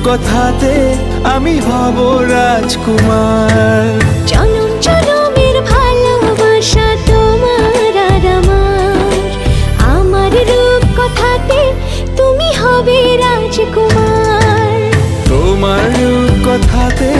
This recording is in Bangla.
কথাতে আমি হব রাজকুমার। জনম জনমের ভালোবাসা তোমার আর আমার রূপ কথাতে তুমি হবে রাজকুমার। তোমার রূপ কথাতে